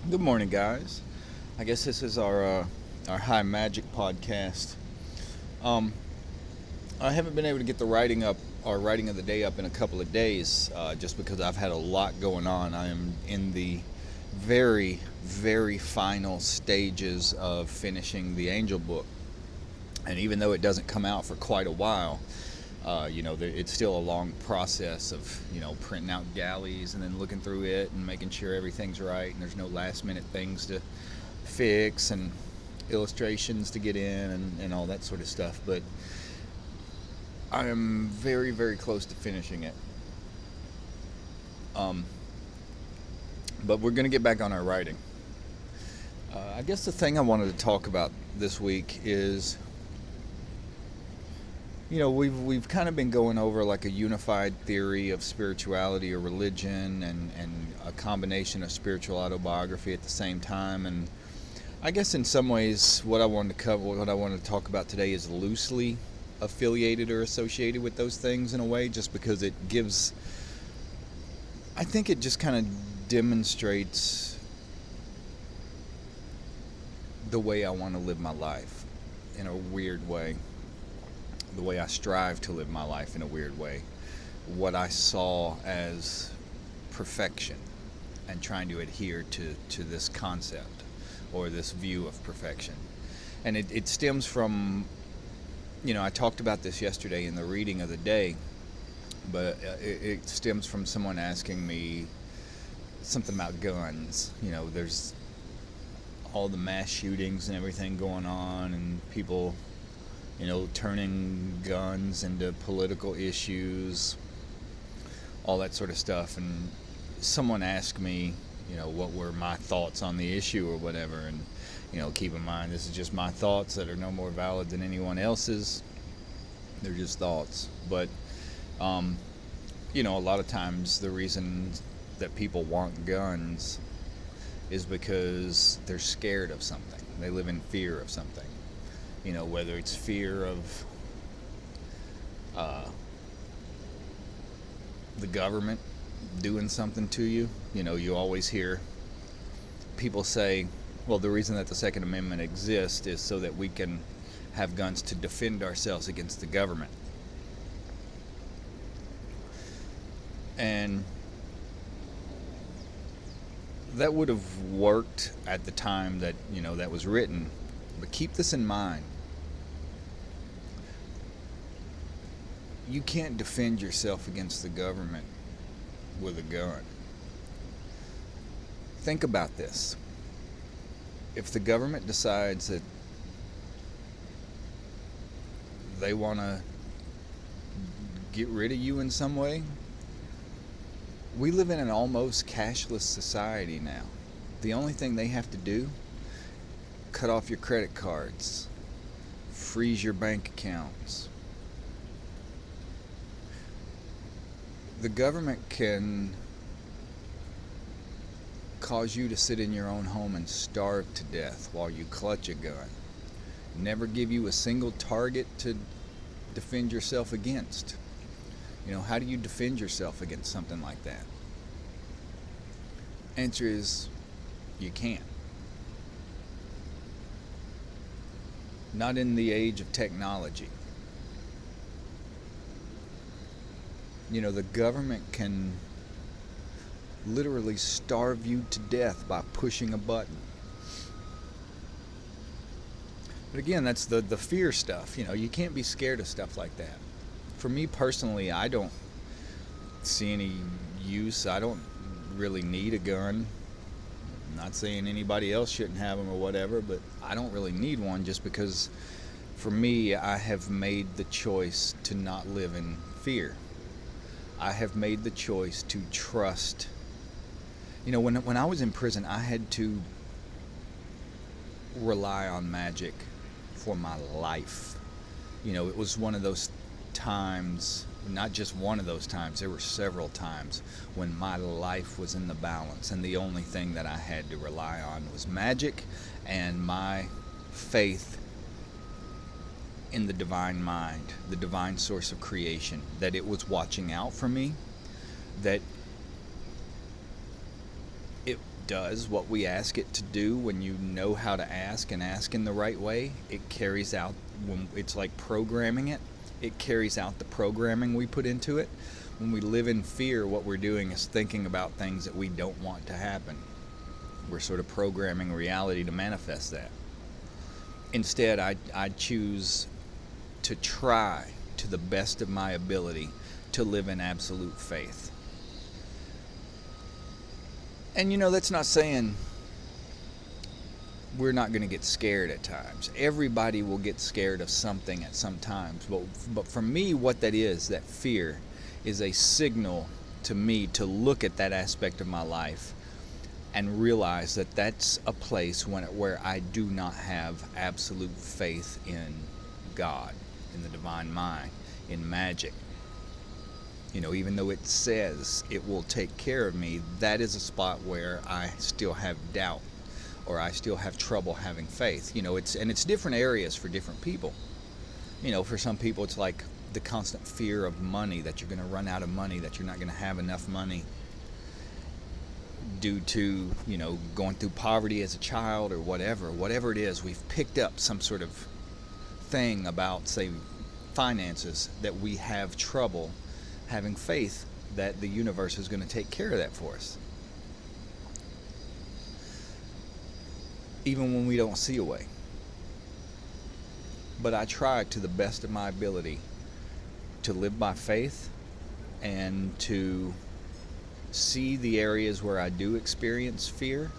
Good morning, guys. I guess this is our High Magic podcast. Um, I haven't been able to get the writing up, our writing of the day up in a couple of days, just because I've had a lot going on. I am in the very, very final stages of finishing the Angel book, and even though it doesn't come out for quite a while, it's still a long process of printing out galleys and then looking through it and making sure everything's right and there's no last minute things to fix and illustrations to get in and all that sort of stuff. But I am very, very close to finishing it. Um, but we're going to get back on our writing. I guess the thing I wanted to talk about this week is, we've kind of been going over like a unified theory of spirituality or religion and a combination of spiritual autobiography at the same time. And I guess in some ways what I wanted to talk about today is loosely affiliated or associated with those things in a way, just because I think it just kind of demonstrates the way I want to live my life in a weird way, the way I strive to live my life in a weird way, what I saw as perfection and trying to adhere to this concept or this view of perfection. And it stems from, I talked about this yesterday in the reading of the day, but it stems from someone asking me something about guns. There's all the mass shootings and everything going on, and people turning guns into political issues, all that sort of stuff. And someone asked me, what were my thoughts on the issue or whatever. And, keep in mind, this is just my thoughts that are no more valid than anyone else's. They're just thoughts. But, a lot of times the reason that people want guns is because they're scared of something. They live in fear of something. Whether it's fear of the government doing something to you. You always hear people say, well, the reason that the Second Amendment exists is so that we can have guns to defend ourselves against the government. And that would have worked at the time that, that was written. But keep this in mind. You can't defend yourself against the government with a gun. Think about this. If the government decides that they want to get rid of you in some way, we live in an almost cashless society now. The only thing they have to do, cut off your credit cards, freeze your bank accounts. The government can cause you to sit in your own home and starve to death while you clutch a gun. Never give you a single target to defend yourself against. How do you defend yourself against something like that? Answer is, you can't. Not in the age of technology. The government can literally starve you to death by pushing a button. But again, that's the fear stuff. You can't be scared of stuff like that. For me personally, I don't see any use. I don't really need a gun. I'm not saying anybody else shouldn't have them or whatever, but I don't really need one, just because for me, I have made the choice to not live in fear. I have made the choice to trust. When I was in prison, I had to rely on Magick for my life. It was one of those times, not just one of those times, there were several times when my life was in the balance, and the only thing that I had to rely on was Magick and my faith in the divine mind, the divine source of creation, that it was watching out for me, that does what we ask it to do when you know how to ask and ask in the right way. It carries out, when it's like programming it, it carries out the programming we put into it. When we live in fear, what we're doing is thinking about things that we don't want to happen. We're sort of programming reality to manifest that. Instead, I choose to try to the best of my ability to live in absolute faith. And that's not saying we're not going to get scared at times. Everybody will get scared of something at some times. But for me, what that is, that fear, is a signal to me to look at that aspect of my life and realize that that's a place where I do not have absolute faith in God, in the divine mind, in Magick. Even though it says it will take care of me, that is a spot where I still have doubt, or I still have trouble having faith. It's different areas for different people. For some people it's like the constant fear of money, that you're going to run out of money, that you're not going to have enough money due to, going through poverty as a child or whatever it is. We've picked up some sort of thing about, say, finances, that we have trouble having faith that the universe is going to take care of that for us, even when we don't see a way. But I try to the best of my ability to live by faith and to see the areas where I do experience fear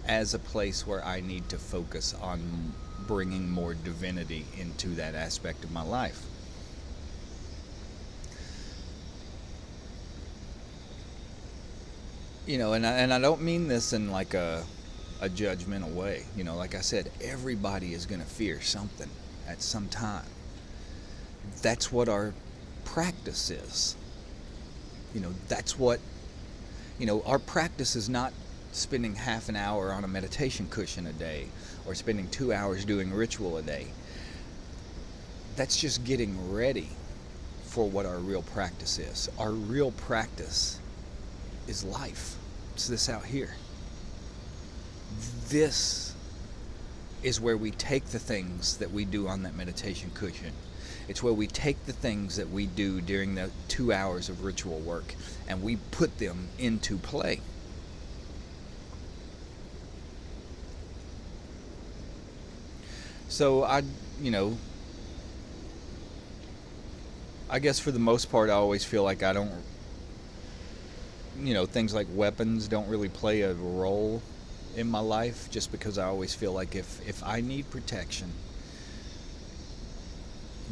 as a place where I need to focus on bringing more divinity into that aspect of my life. And I don't mean this in like a judgmental way. Like I said, everybody is going to fear something at some time. That's what our practice is. That's what, our practice is not spending half an hour on a meditation cushion a day or spending 2 hours doing ritual a day. That's just getting ready for what our real practice is. Our real practice is life. It's this out here. This is where we take the things that we do on that meditation cushion. It's where we take the things that we do during the 2 hours of ritual work and we put them into play. So I guess for the most part, I always feel like I don't, things like weapons don't really play a role in my life, just because I always feel like if I need protection,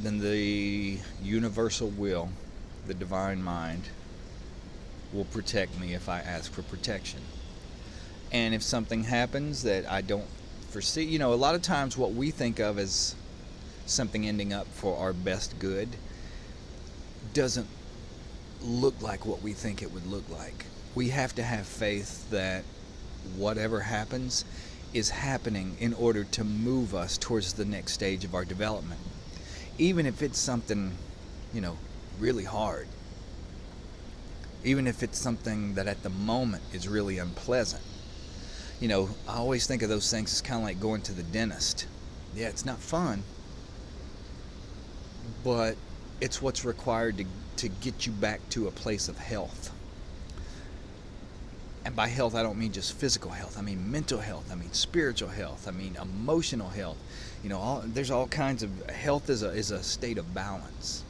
then the universal will, the divine mind, will protect me if I ask for protection. And if something happens that I don't foresee, a lot of times what we think of as something ending up for our best good doesn't look like what we think it would look like. We have to have faith that whatever happens is happening in order to move us towards the next stage of our development. Even if it's something, really hard. Even if it's something that at the moment is really unpleasant. I always think of those things as kind of like going to the dentist. Yeah, it's not fun, but it's what's required to get you back to a place of health. And by health, I don't mean just physical health. I mean mental health. I mean spiritual health. I mean emotional health. There's all kinds of health is a state of balance.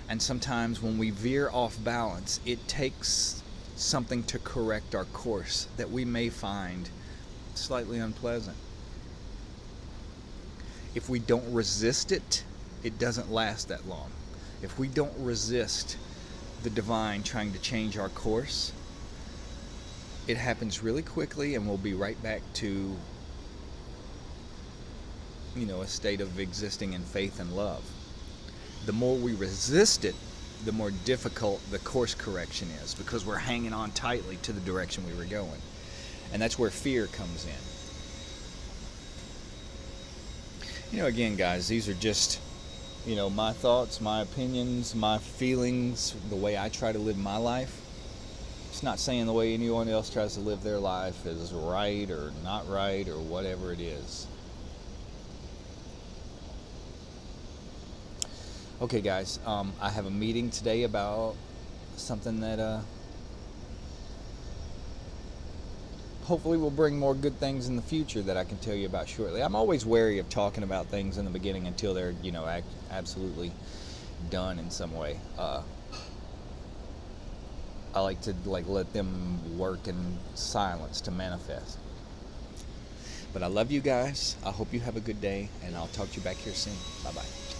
And sometimes when we veer off balance, it takes something to correct our course that we may find slightly unpleasant. If we don't resist it, it doesn't last that long. If we don't resist the divine trying to change our course, it happens really quickly and we'll be right back to, a state of existing in faith and love. The more we resist it, the more difficult the course correction is, because we're hanging on tightly to the direction we were going. And that's where fear comes in. Again, guys, these are just, my thoughts, my opinions, my feelings, the way I try to live my life. It's not saying the way anyone else tries to live their life is right or not right or whatever it is. Okay, guys, I have a meeting today about something that hopefully will bring more good things in the future that I can tell you about shortly. I'm always wary of talking about things in the beginning until they're, absolutely done in some way. I like to let them work in silence to manifest. But I love you guys. I hope you have a good day, and I'll talk to you back here soon. Bye-bye.